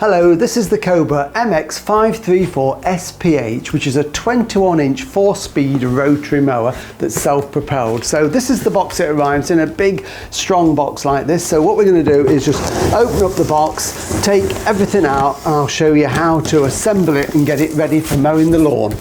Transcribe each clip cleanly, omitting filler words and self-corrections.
Hello, this is the Cobra MX534SPH, which is a 21-inch 4-speed rotary mower that's self-propelled. So this is the box it arrives in, a big, strong box like this. So what we're going to do is just open up the box, take everything out, and I'll show you how to assemble it and get it ready for mowing the lawn.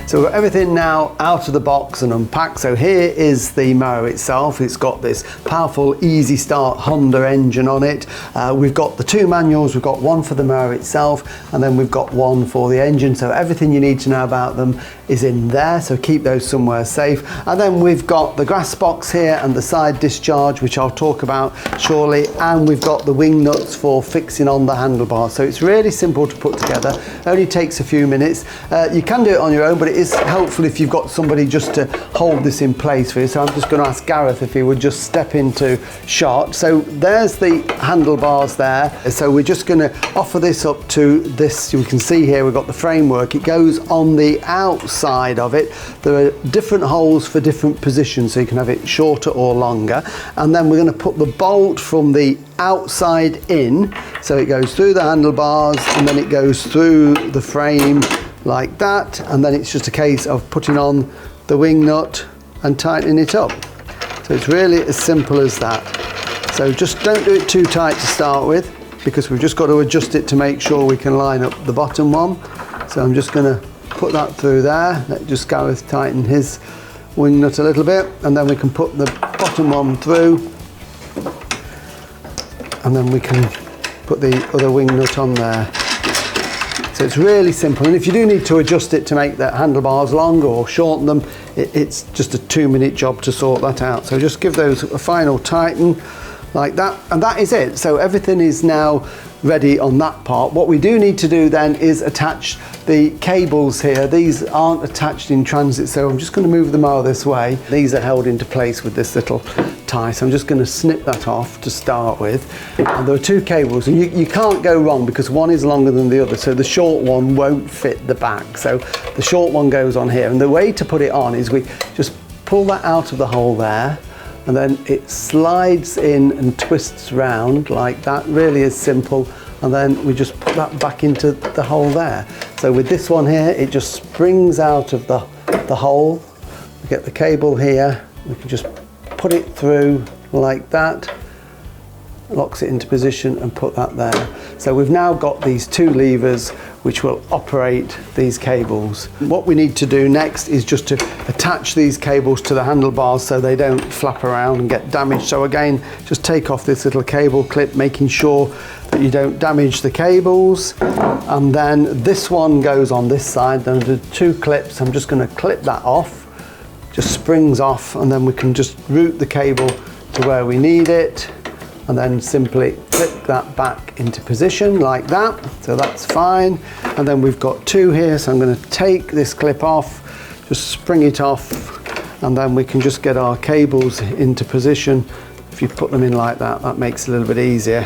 So we've got everything now out of the box and unpacked. So here is the mower itself. It's got this powerful easy start Honda engine on it. We've got the two manuals. We've got one for the mower itself, and then we've got one for the engine. So everything you need to know about them is in there, so keep those somewhere safe. And then we've got the grass box here and the side discharge, which I'll talk about shortly, and we've got the wing nuts for fixing on the handlebars. So it's really simple to put together, only takes a few minutes. You can do it on your own, but it is helpful if you've got somebody just to hold this in place for you. So I'm just going to ask Gareth if he would just step into shot. So there's the handlebars there. So we're just going to offer this up to this. You can see here we've got the framework. It goes on the outside of it. There are different holes for different positions, so you can have it shorter or longer. And then we're going to put the bolt from the outside in, so it goes through the handlebars and then it goes through the frame like that, and then it's just a case of putting on the wing nut and tightening it up. So it's really as simple as that. So just don't do it too tight to start with, because we've just got to adjust it to make sure we can line up the bottom one. So I'm just going to put that through there. Let just Gareth tighten his wing nut a little bit, and then we can put the bottom one through, and then we can put the other wing nut on there. So it's really simple, and if you do need to adjust it to make the handlebars longer or shorten them, it's just a 2-minute job to sort that out. So just give those a final tighten like that, and that is it. So everything is now ready on that part. What we do need to do then is attach the cables here. These aren't attached in transit, so I'm just going to move the mower this way. These are held into place with this little tie, so I'm just going to snip that off to start with. And there are two cables, and you can't go wrong because one is longer than the other, so the short one won't fit the back. So the short one goes on here, and the way to put it on is we just pull that out of the hole there, and then it slides in and twists round like that. Really is simple. And then we just put that back into the hole there. So with this one here, it just springs out of the hole. We get the cable here, we can just put it through like that, locks it into position and put that there. So we've now got these two levers which will operate these cables. What we need to do next is just to attach these cables to the handlebars so they don't flap around and get damaged. So again, just take off this little cable clip, making sure that you don't damage the cables. And then this one goes on this side. Then the two clips, I'm just going to clip that off, just springs off, and then we can just route the cable to where we need it, and then simply clip that back into position like that. So that's fine. And then we've got two here, so I'm going to take this clip off, just spring it off, and then we can just get our cables into position. If you put them in like that, that makes it a little bit easier,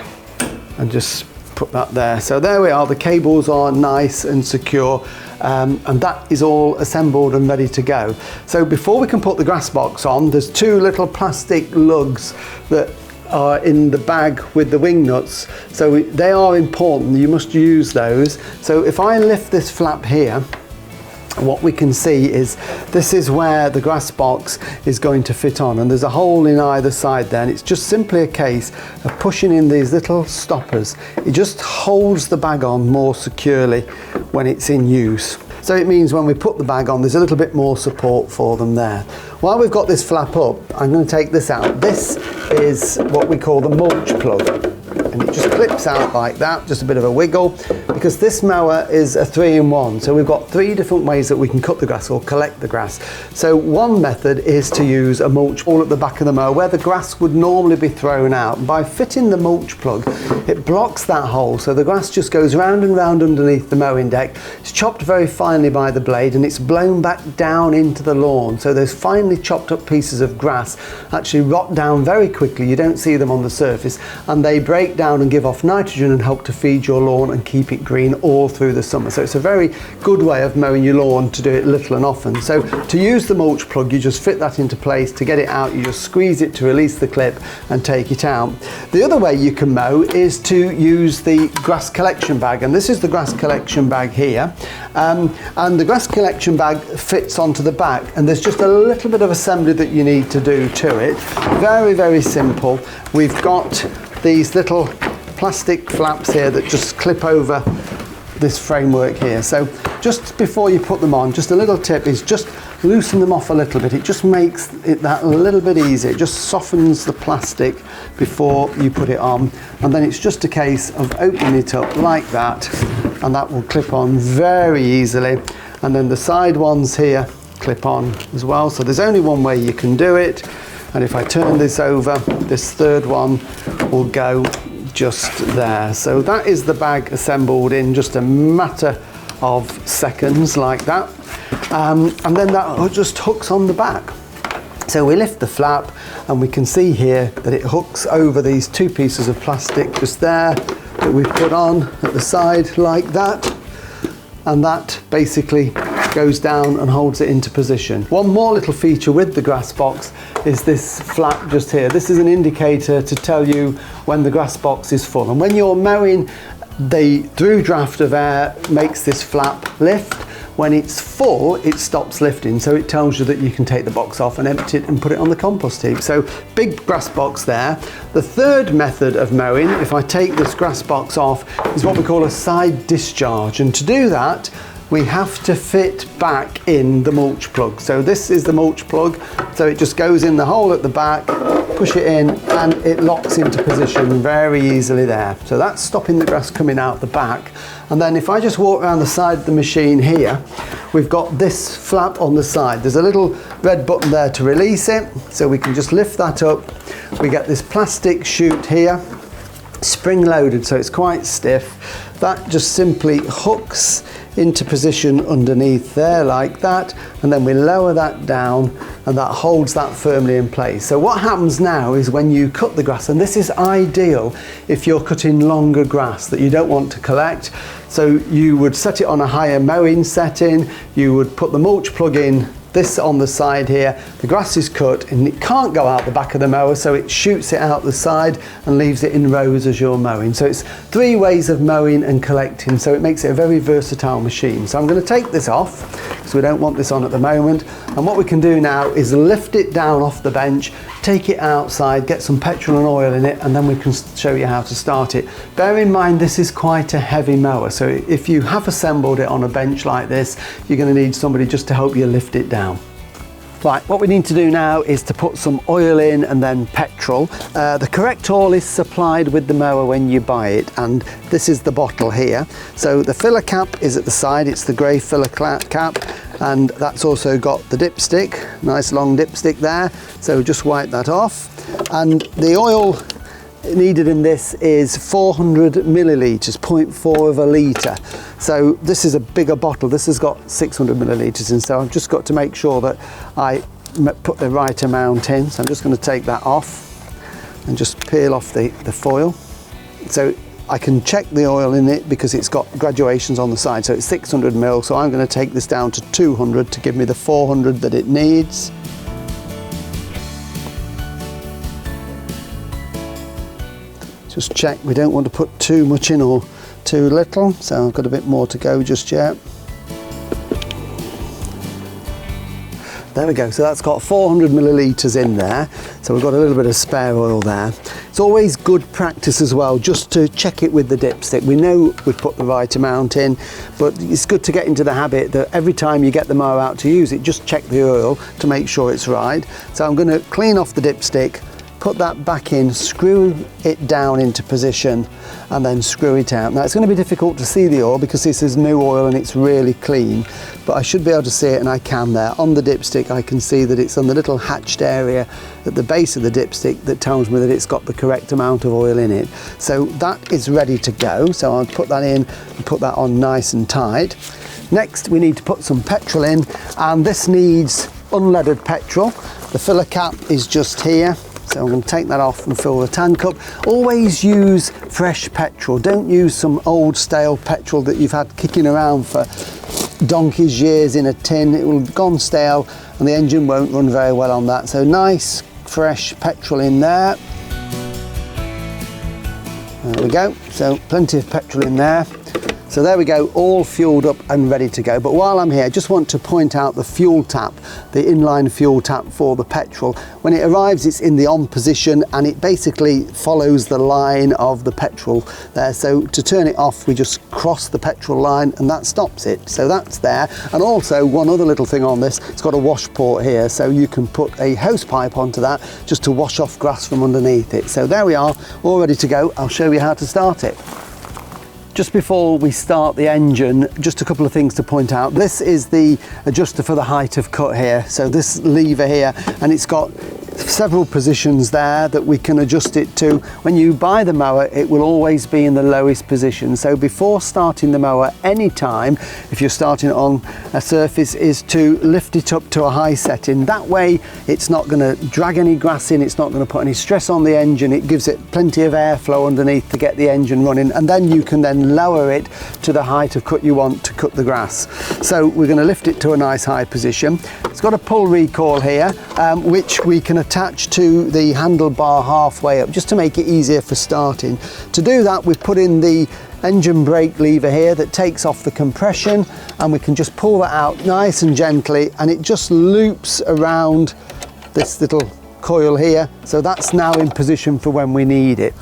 and just put that there. So there we are, the cables are nice and secure, and that is all assembled and ready to go. So before we can put the grass box on, there's two little plastic lugs that are in the bag with the wing nuts. So they are important, you must use those. So if I lift this flap here, what we can see is this is where the grass box is going to fit on, and there's a hole in either side there, and it's just simply a case of pushing in these little stoppers. It just holds the bag on more securely when it's in use. So it means when we put the bag on, there's a little bit more support for them there. While we've got this flap up, I'm going to take this out. This is what we call the mulch plug, and it just clips out like that, just a bit of a wiggle, because this mower is a 3-in-1. So we've got 3 different ways that we can cut the grass or collect the grass. So one method is to use a mulch hole at the back of the mower where the grass would normally be thrown out. By fitting the mulch plug, it blocks that hole, so the grass just goes round and round underneath the mowing deck. It's chopped very finely by the blade, and it's blown back down into the lawn. So those finely chopped up pieces of grass actually rot down very quickly. You don't see them on the surface, and they break down and give off nitrogen and help to feed your lawn and keep it green all through the summer. So it's a very good way of mowing your lawn, to do it little and often. So to use the mulch plug, you just fit that into place. To get it out, you just squeeze it to release the clip and take it out. The other way you can mow is to use the grass collection bag, and this is the grass collection bag here, and the grass collection bag fits onto the back, and there's just a little bit of assembly that you need to do to it. Very, very simple. We've got these little plastic flaps here that just clip over this framework here. So just before you put them on, just a little tip is just loosen them off a little bit. It just makes it that little bit easier. It just softens the plastic before you put it on, and then it's just a case of opening it up like that, and that will clip on very easily. And then the side ones here clip on as well. So there's only one way you can do it, and if I turn this over, this third one will go just there. So that is the bag assembled in just a matter of seconds like that, and then that just hooks on the back. So we lift the flap and we can see here that it hooks over these two pieces of plastic just there that we've put on at the side like that, and that basically goes down and holds it into position. One more little feature with the grass box is this flap just here. This is an indicator to tell you when the grass box is full, and when you're mowing, the through draft of air makes this flap lift. When it's full, it stops lifting, so it tells you that you can take the box off and empty it and put it on the compost heap. So big grass box there. The third method of mowing, if I take this grass box off, is what we call a side discharge, and to do that we have to fit back in the mulch plug. So this is the mulch plug, so it just goes in the hole at the back, push it in, and it locks into position very easily there. So that's stopping the grass coming out the back. And then if I just walk around the side of the machine here, we've got this flap on the side. There's a little red button there to release it, so we can just lift that up. We get this plastic chute here, spring loaded, so it's quite stiff. That just simply hooks into position underneath there like that, and then we lower that down and that holds that firmly in place. So what happens now is when you cut the grass, and this is ideal if you're cutting longer grass that you don't want to collect, so you would set it on a higher mowing setting, you would put the mulch plug in, this on the side here, the grass is cut and it can't go out the back of the mower, so it shoots it out the side and leaves it in rows as you're mowing. So it's three ways of mowing and collecting, so it makes it a very versatile machine. So I'm going to take this off because we don't want this on at the moment, and what we can do now is lift it down off the bench, take it outside, get some petrol and oil in it, and then we can show you how to start it. Bear in mind this is quite a heavy mower, so if you have assembled it on a bench like this, you're going to need somebody just to help you lift it down. Right, what we need to do now is to put some oil in and then petrol. The correct oil is supplied with the mower when you buy it, and this is the bottle here. So the filler cap is at the side, it's the grey filler cap, and that's also got the dipstick, nice long dipstick there. So just wipe that off, and the oil needed in this is 400 millilitres, 0.4 of a litre. So this is a bigger bottle, this has got 600 millilitres in, so I've just got to make sure that I put the right amount in. So I'm just going to take that off and just peel off the foil. So I can check the oil in it because it's got graduations on the side, so it's 600 ml, so I'm going to take this down to 200 to give me the 400 that it needs. Just check, we don't want to put too much in or too little, so I've got a bit more to go just yet. There we go, so that's got 400 millilitres in there, so we've got a little bit of spare oil there. It's always good practice as well just to check it with the dipstick. We know we've put the right amount in, but it's good to get into the habit that every time you get the mower out to use it, just check the oil to make sure it's right. So I'm going to clean off the dipstick, put that back in, screw it down into position, and then screw it out. Now it's going to be difficult to see the oil because this is new oil and it's really clean, but I should be able to see it, and I can there. On the dipstick I can see that it's on the little hatched area at the base of the dipstick that tells me that it's got the correct amount of oil in it. So that is ready to go, so I'll put that in and put that on nice and tight. Next we need to put some petrol in, and this needs unleaded petrol. The filler cap is just here. So I'm going to take that off and fill the tank up. Always use fresh petrol. Don't use some old stale petrol that you've had kicking around for donkey's years in a tin. It will have gone stale and the engine won't run very well on that. So nice fresh petrol in there. There we go, so plenty of petrol in there. So there we go, all fueled up and ready to go. But while I'm here, I just want to point out the fuel tap, the inline fuel tap for the petrol. When it arrives, it's in the on position and it basically follows the line of the petrol there. So to turn it off, we just cross the petrol line and that stops it. So that's there. And also one other little thing on this, it's got a wash port here. So you can put a hose pipe onto that just to wash off grass from underneath it. So there we are, all ready to go. I'll show you how to start it. Just before we start the engine, just a couple of things to point out. This is the adjuster for the height of cut here. So this lever here, and it's got several positions there that we can adjust it to. When you buy the mower, it will always be in the lowest position. So before starting the mower, anytime, if you're starting on a surface, is to lift it up to a high setting. That way, it's not going to drag any grass in, it's not going to put any stress on the engine. It gives it plenty of airflow underneath to get the engine running, and then you can then lower it to the height of cut you want to cut the grass. So we're going to lift it to a nice high position. It's got a pull recoil here, which we can attach to the handlebar halfway up just to make it easier for starting. To do that, we've put in the engine brake lever here that takes off the compression, and we can just pull that out nice and gently, and it just loops around this little coil here. So that's now in position for when we need it.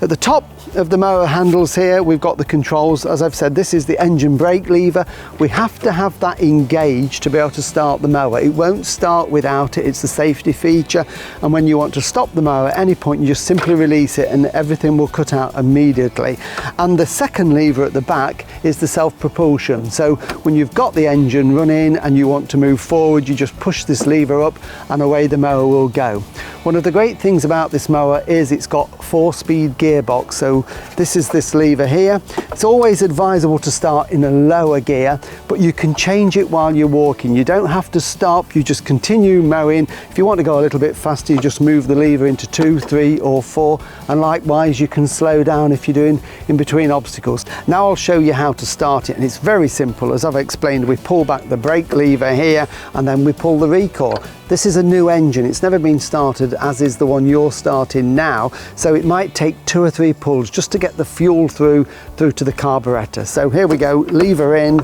At the top of the mower handles here, we've got the controls. As I've said, this is the engine brake lever. We have to have that engaged to be able to start the mower. It won't start without it. It's a safety feature. And when you want to stop the mower at any point, you just simply release it and everything will cut out immediately. And the second lever at the back is the self-propulsion. So when you've got the engine running and you want to move forward, you just push this lever up and away the mower will go. One of the great things about this mower is it's got 4-speed gearbox. So this is this lever here. It's always advisable to start in a lower gear, but you can change it while you're walking. You don't have to stop, you just continue mowing. If you want to go a little bit faster, you just move the lever into 2, 3 or 4, and likewise you can slow down if you're doing in between obstacles. Now I'll show you how to start it, and it's very simple. As I've explained, we pull back the brake lever here and then we pull the recoil. This is a new engine, it's never been started, as is the one you're starting now, so it might take 2 or 3 pulls just to get the fuel through to the carburetor. So here we go, lever in.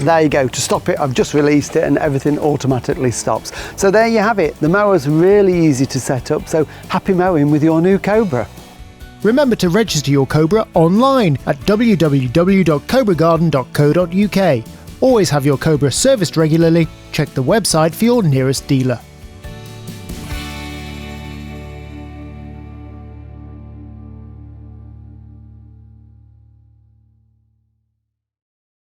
There you go. To stop it, I've just released it and everything automatically stops. So there you have it. The mower's really easy to set up, so happy mowing with your new Cobra. Remember to register your Cobra online at www.cobragarden.co.uk. Always have your Cobra serviced regularly. Check the website for your nearest dealer.